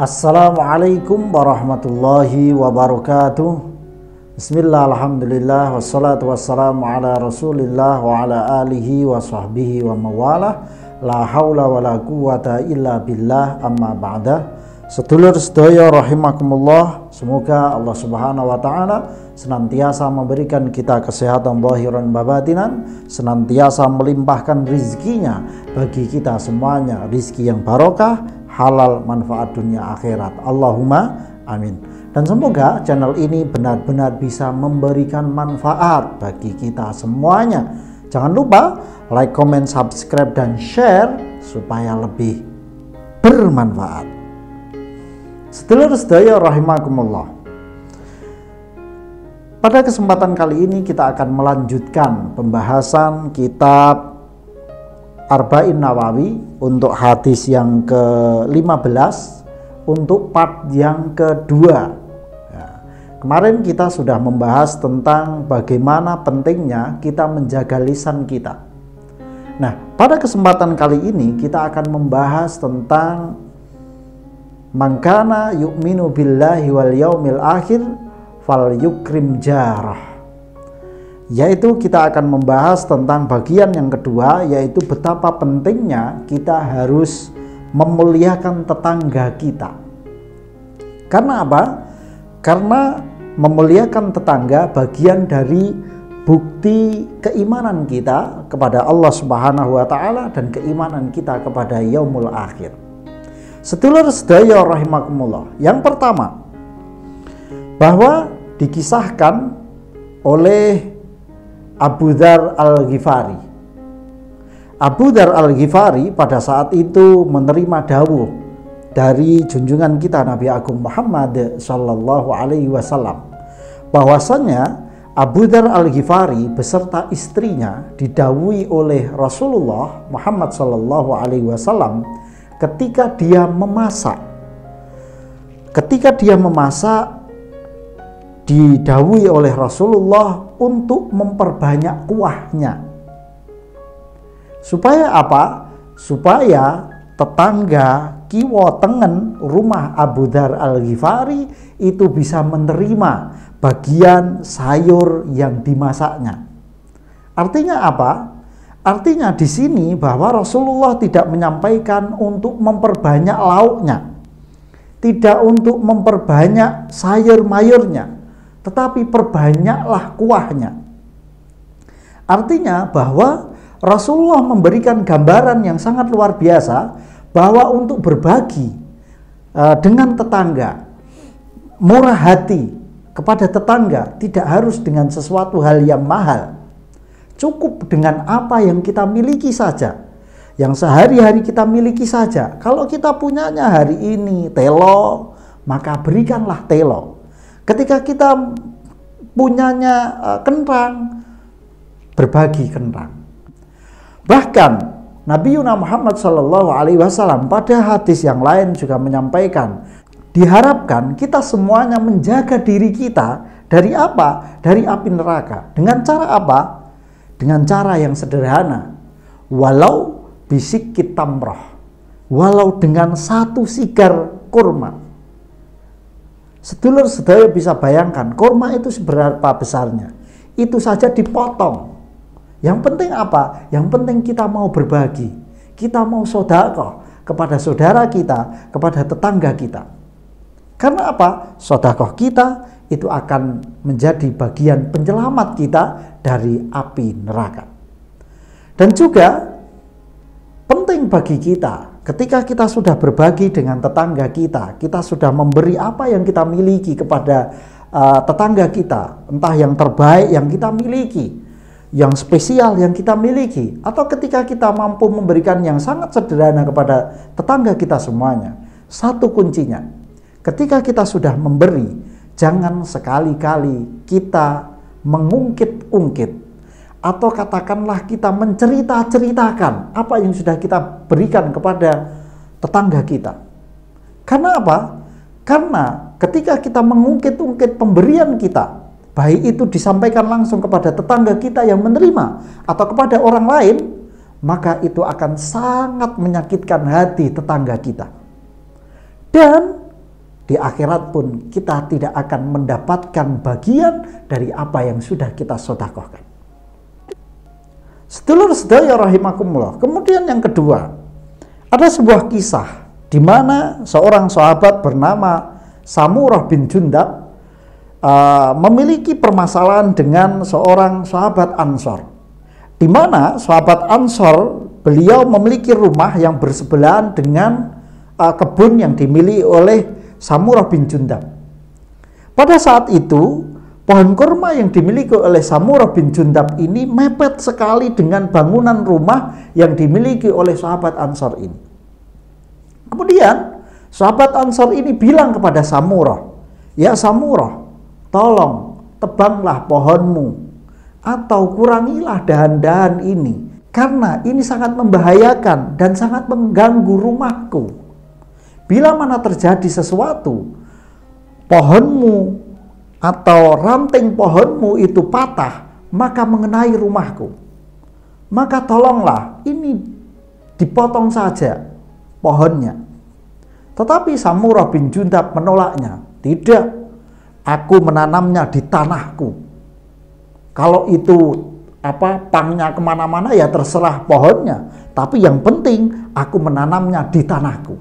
Assalamualaikum warahmatullahi wabarakatuh. Bismillah, alhamdulillah, wassalatu wassalamu ala rasulillah wa ala alihi wa sahbihi wa mawalah. La hawla wa la quwata illa billah, amma ba'da. Sedulur sedaya rahimakumullah, semoga Allah subhanahu wa ta'ala senantiasa memberikan kita kesehatan zahiran babatinan, senantiasa melimpahkan rizkinya bagi kita semuanya, rizki yang barokah, halal, manfaat dunia akhirat. Allahumma amin. Dan semoga channel ini benar-benar bisa memberikan manfaat bagi kita semuanya. Jangan lupa like, comment, subscribe, dan share supaya lebih bermanfaat. Sedulur sedaya rahimakumullah, pada kesempatan kali ini kita akan melanjutkan pembahasan kitab Arba'in Nawawi untuk hadis yang ke-15 untuk part yang kedua. Kemarin kita sudah membahas tentang bagaimana pentingnya kita menjaga lisan kita. Nah, pada kesempatan kali ini kita akan membahas tentang man kana yu'minu billahi wal yaumil akhir fal yukrim jarah. Yaitu kita akan membahas tentang bagian yang kedua, yaitu betapa pentingnya kita harus memuliakan tetangga kita. Karena apa? Karena memuliakan tetangga bagian dari bukti keimanan kita kepada Allah Subhanahu wa ta'ala dan keimanan kita kepada yaumul akhir. Sedulur sedaya rahimakumullah, yang pertama, bahwa dikisahkan oleh Abu Dzar Al-Ghifari. Abu Dzar Al-Ghifari pada saat itu menerima dawuh dari junjungan kita Nabi Agung Muhammad sallallahu alaihi wasallam, bahwasanya Abu Dzar Al-Ghifari beserta istrinya didawuhi oleh Rasulullah Muhammad sallallahu alaihi wasallam ketika dia memasak. Ketika dia memasak, didawuhi oleh Rasulullah untuk memperbanyak kuahnya. Supaya apa? Supaya tetangga kiwa tengen rumah Abu Dzar Al-Ghifari itu bisa menerima bagian sayur yang dimasaknya. Artinya apa? Artinya di sini bahwa Rasulullah tidak menyampaikan untuk memperbanyak lauknya, tidak untuk memperbanyak sayur-mayurnya, tetapi perbanyaklah kuahnya. Artinya bahwa Rasulullah memberikan gambaran yang sangat luar biasa bahwa untuk berbagi dengan tetangga, murah hati kepada tetangga tidak harus dengan sesuatu hal yang mahal. Cukup dengan apa yang kita miliki saja, yang sehari-hari kita miliki saja. Kalau kita punyanya hari ini telo, maka berikanlah telo. Ketika kita punyanya kentang, berbagi kentang. Bahkan Nabi Muhammad SAW pada hadis yang lain juga menyampaikan, diharapkan kita semuanya menjaga diri kita dari apa? Dari api neraka. Dengan cara apa? Dengan cara yang sederhana, walau bisikit tamroh, walau dengan satu sigar kurma. Sedulur sedaya bisa bayangkan kurma itu seberapa besarnya, itu saja dipotong. Yang penting apa? Yang penting kita mau berbagi, kita mau sedekah kepada saudara kita, kepada tetangga kita. Karena apa? Sedekah kita itu akan menjadi bagian penyelamat kita dari api neraka. Dan juga penting bagi kita ketika kita sudah berbagi dengan tetangga kita, kita sudah memberi apa yang kita miliki kepada tetangga kita, entah yang terbaik yang kita miliki, yang spesial yang kita miliki, atau ketika kita mampu memberikan yang sangat sederhana kepada tetangga kita semuanya. Satu kuncinya, ketika kita sudah memberi, jangan sekali-kali kita mengungkit-ungkit atau katakanlah kita mencerita-ceritakan apa yang sudah kita berikan kepada tetangga kita. Karena apa? Karena ketika kita mengungkit-ungkit pemberian kita, baik itu disampaikan langsung kepada tetangga kita yang menerima atau kepada orang lain, maka itu akan sangat menyakitkan hati tetangga kita. Dan di akhirat pun kita tidak akan mendapatkan bagian dari apa yang sudah kita sedekahkan. Sedulur sedaya rahimakumullah. Kemudian yang kedua, ada sebuah kisah di mana seorang sahabat bernama Samurah bin Jundab memiliki permasalahan dengan seorang sahabat Ansor, di mana sahabat Ansor beliau memiliki rumah yang bersebelahan dengan kebun yang dimiliki oleh Samurah bin Jundab. Pada saat itu, pohon kurma yang dimiliki oleh Samurah bin Jundab ini mepet sekali dengan bangunan rumah yang dimiliki oleh sahabat Ansor ini. Kemudian, sahabat Ansor ini bilang kepada Samurah, "Ya Samurah, tolong tebanglah pohonmu atau kurangilah dahan-dahan ini, karena ini sangat membahayakan dan sangat mengganggu rumahku. Bila mana terjadi sesuatu, pohonmu atau ranting pohonmu itu patah, maka mengenai rumahku. Maka tolonglah ini dipotong saja pohonnya." Tetapi Samurah bin Jundab menolaknya. "Tidak, aku menanamnya di tanahku. Kalau itu pangnya kemana-mana ya terserah pohonnya, tapi yang penting aku menanamnya di tanahku."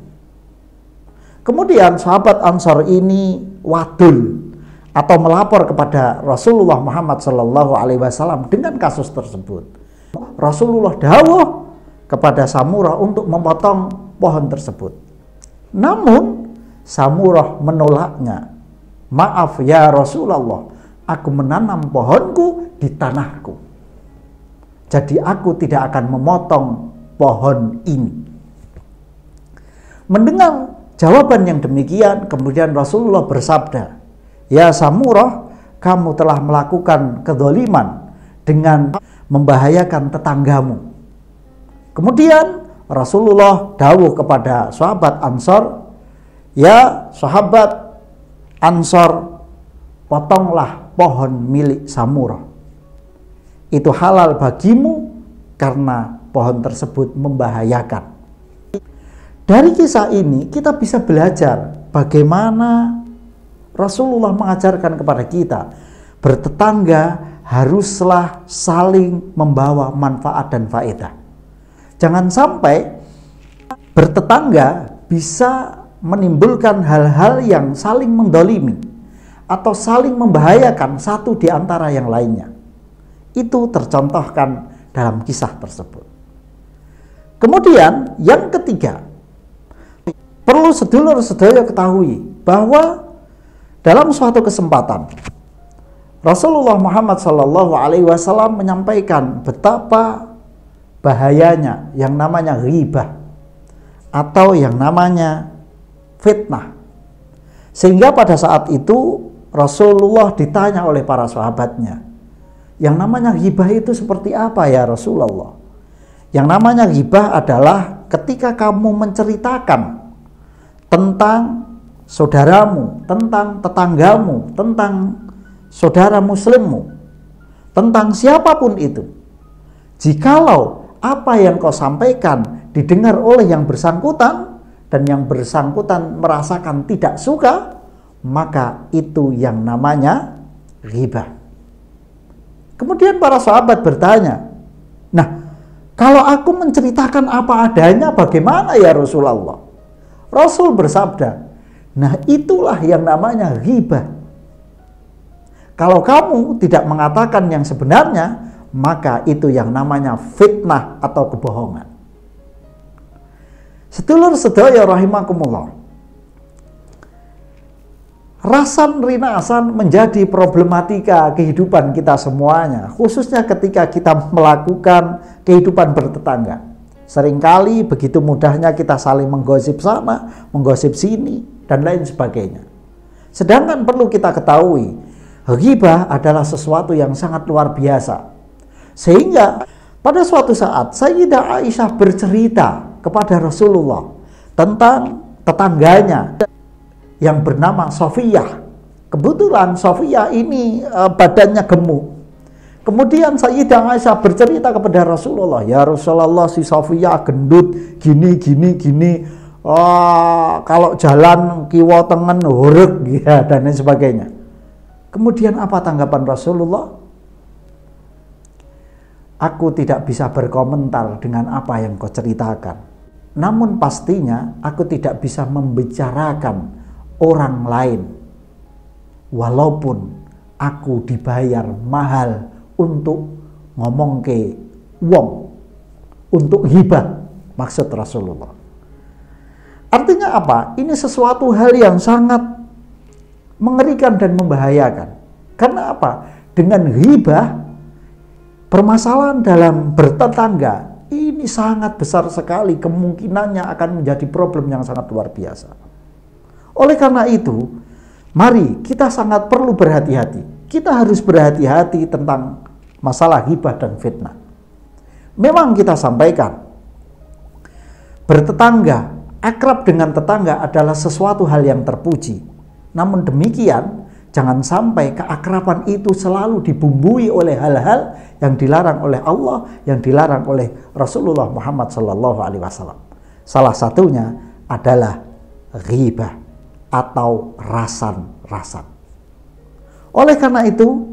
Kemudian sahabat Ansor ini wadul atau melapor kepada Rasulullah Muhammad SAW dengan kasus tersebut. Rasulullah dawuh kepada Samurah untuk memotong pohon tersebut. Namun Samurah menolaknya. "Maaf ya Rasulullah, aku menanam pohonku di tanahku. Jadi aku tidak akan memotong pohon ini." Mendengar jawaban yang demikian, kemudian Rasulullah bersabda, "Ya Samurah, kamu telah melakukan kezaliman dengan membahayakan tetanggamu." Kemudian Rasulullah dawuh kepada sahabat Ansor, "Ya sahabat Ansor, potonglah pohon milik Samurah. Itu halal bagimu karena pohon tersebut membahayakan." Dari kisah ini kita bisa belajar bagaimana Rasulullah mengajarkan kepada kita, bertetangga haruslah saling membawa manfaat dan faedah. Jangan sampai bertetangga bisa menimbulkan hal-hal yang saling mendolimi atau saling membahayakan satu di antara yang lainnya. Itu tercontohkan dalam kisah tersebut. Kemudian yang ketiga, perlu sedulur-sedaya ketahui bahwa dalam suatu kesempatan Rasulullah Muhammad SAW menyampaikan betapa bahayanya yang namanya ghibah atau yang namanya fitnah. Sehingga pada saat itu Rasulullah ditanya oleh para sahabatnya, "Yang namanya ghibah itu seperti apa ya Rasulullah?" Yang namanya ghibah adalah ketika kamu menceritakan tentang saudaramu, tentang tetanggamu, tentang saudara muslimmu, tentang siapapun itu. Jikalau apa yang kau sampaikan didengar oleh yang bersangkutan dan yang bersangkutan merasakan tidak suka, maka itu yang namanya ghibah. Kemudian para sahabat bertanya, "Nah, kalau aku menceritakan apa adanya bagaimana ya Rasulullah?" Rasul bersabda, "Nah itulah yang namanya ghibah. Kalau kamu tidak mengatakan yang sebenarnya, maka itu yang namanya fitnah atau kebohongan." Sedulur sedaya rahimakumullah, rasan rinasan menjadi problematika kehidupan kita semuanya, khususnya ketika kita melakukan kehidupan bertetangga. Seringkali begitu mudahnya kita saling menggosip sana, menggosip sini, dan lain sebagainya. Sedangkan perlu kita ketahui, ghibah adalah sesuatu yang sangat luar biasa. Sehingga pada suatu saat Sayyidah Aisyah bercerita kepada Rasulullah tentang tetangganya yang bernama Sofiyah. Kebetulan Sofiyah ini badannya gemuk. Kemudian Sayyidah Aisyah bercerita kepada Rasulullah, "Ya Rasulullah, si Sofiyah gendut, gini. oh, kalau jalan kiwa tengen huruf ya, dan lain sebagainya. Kemudian apa tanggapan Rasulullah? Aku tidak bisa berkomentar dengan apa yang kau ceritakan. Namun pastinya aku tidak bisa membicarakan orang lain. Walaupun aku dibayar mahal untuk ngomong ke wong, untuk hibah, maksud Rasulullah. Artinya apa? Ini sesuatu hal yang sangat mengerikan dan membahayakan. Karena apa? Dengan hibah, permasalahan dalam bertetangga ini sangat besar sekali, kemungkinannya akan menjadi problem yang sangat luar biasa. Oleh karena itu, mari kita sangat perlu berhati-hati. Kita harus berhati-hati tentang masalah hibah dan fitnah. Memang kita sampaikan, bertetangga, akrab dengan tetangga adalah sesuatu hal yang terpuji. Namun demikian, jangan sampai keakraban itu selalu dibumbui oleh hal-hal yang dilarang oleh Allah, yang dilarang oleh Rasulullah Muhammad SAW. Salah satunya adalah ghibah atau rasan-rasan. Oleh karena itu,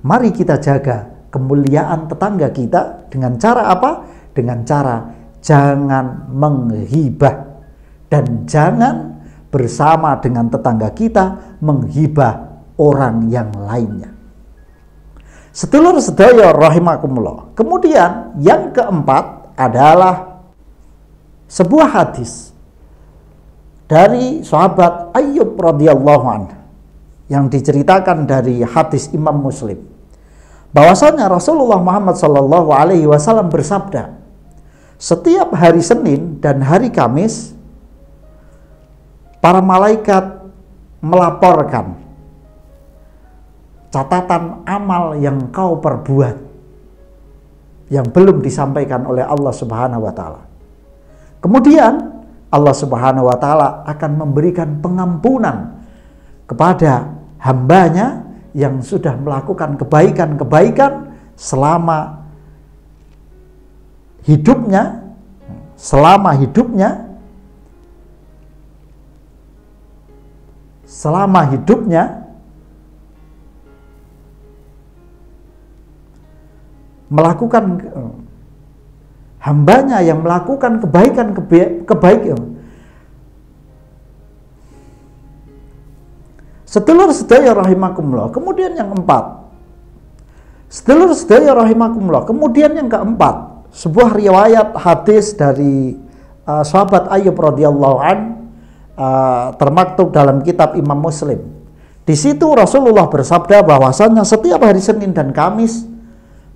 mari kita jaga kemuliaan tetangga kita dengan cara apa? Dengan cara jangan menghibah dan jangan bersama dengan tetangga kita menghibah orang yang lainnya. Sedulur sedaya rahimakumullah. Kemudian yang keempat adalah sebuah hadis dari sahabat Ayyub radhiyallahu anhu yang diceritakan dari hadis Imam Muslim, bahwasanya Rasulullah Muhammad SAW bersabda, setiap hari Senin dan hari Kamis para malaikat melaporkan catatan amal yang kau perbuat yang belum disampaikan oleh Allah Subhanahu wa taala. Kemudian Allah Subhanahu wa taala akan memberikan pengampunan kepada hambanya yang sudah melakukan kebaikan-kebaikan selama hidupnya, melakukan hambanya yang melakukan kebaikan. Sedulur sedaya rahimakumullah. Kemudian yang keempat, kemudian yang keempat, sebuah riwayat hadis dari sahabat Ayyub radhiyallahu an, termaktub dalam kitab Imam Muslim. Di situ Rasulullah bersabda bahwasanya setiap hari Senin dan Kamis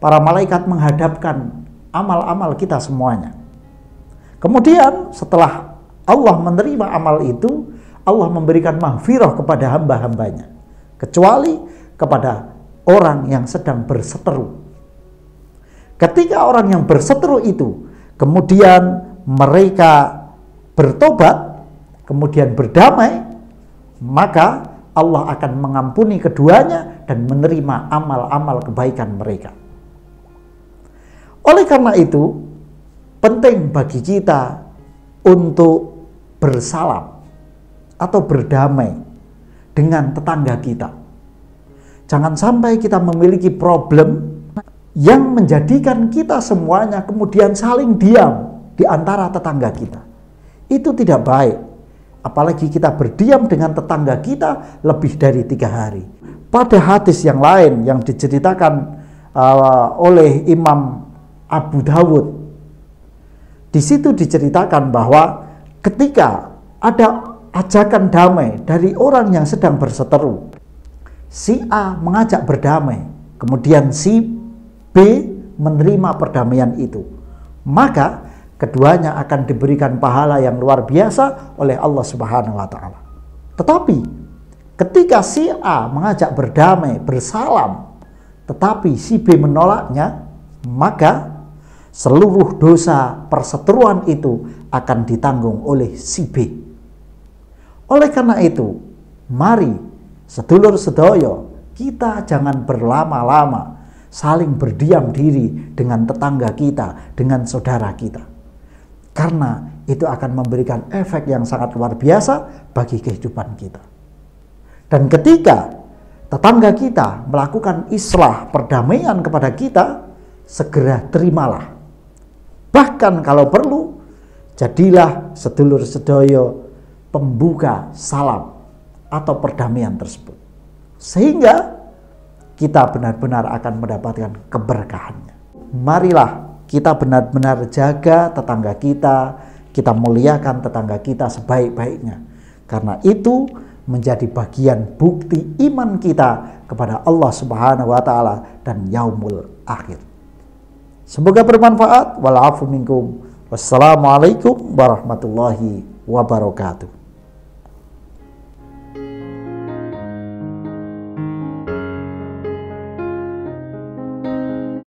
para malaikat menghadapkan amal-amal kita semuanya. Kemudian setelah Allah menerima amal itu, Allah memberikan maghfirah kepada hamba-hambanya, kecuali kepada orang yang sedang berseteru. Ketika orang yang berseteru itu kemudian mereka bertobat, kemudian berdamai, maka Allah akan mengampuni keduanya dan menerima amal-amal kebaikan mereka. Oleh karena itu, penting bagi kita untuk bersalam atau berdamai dengan tetangga kita. Jangan sampai kita memiliki problem yang menjadikan kita semuanya kemudian saling diam di antara tetangga kita. Itu tidak baik. Apalagi kita berdiam dengan tetangga kita lebih dari 3 hari. Pada hadis yang lain yang diceritakan oleh Imam Abu Dawud, di situ diceritakan bahwa ketika ada ajakan damai dari orang yang sedang berseteru, si A mengajak berdamai, kemudian si B menerima perdamaian itu, maka keduanya akan diberikan pahala yang luar biasa oleh Allah Subhanahu wa taala. Tetapi ketika si A mengajak berdamai, bersalam, tetapi si B menolaknya, maka seluruh dosa perseteruan itu akan ditanggung oleh si B. Oleh karena itu, mari sedulur sedoyo, kita jangan berlama-lama saling berdiam diri dengan tetangga kita, dengan saudara kita. Karena itu akan memberikan efek yang sangat luar biasa bagi kehidupan kita. Dan ketika tetangga kita melakukan islah perdamaian kepada kita, segera terimalah. Bahkan kalau perlu, jadilah sedulur sedoyo pembuka salam atau perdamaian tersebut. Sehingga kita benar-benar akan mendapatkan keberkahannya. Marilah kita benar-benar jaga tetangga kita muliakan tetangga kita sebaik-baiknya. Karena itu menjadi bagian bukti iman kita kepada Allah Subhanahu wa taala dan yaumul akhir. Semoga bermanfaat. Wal afu minkum. Wassalamualaikum warahmatullahi wabarakatuh.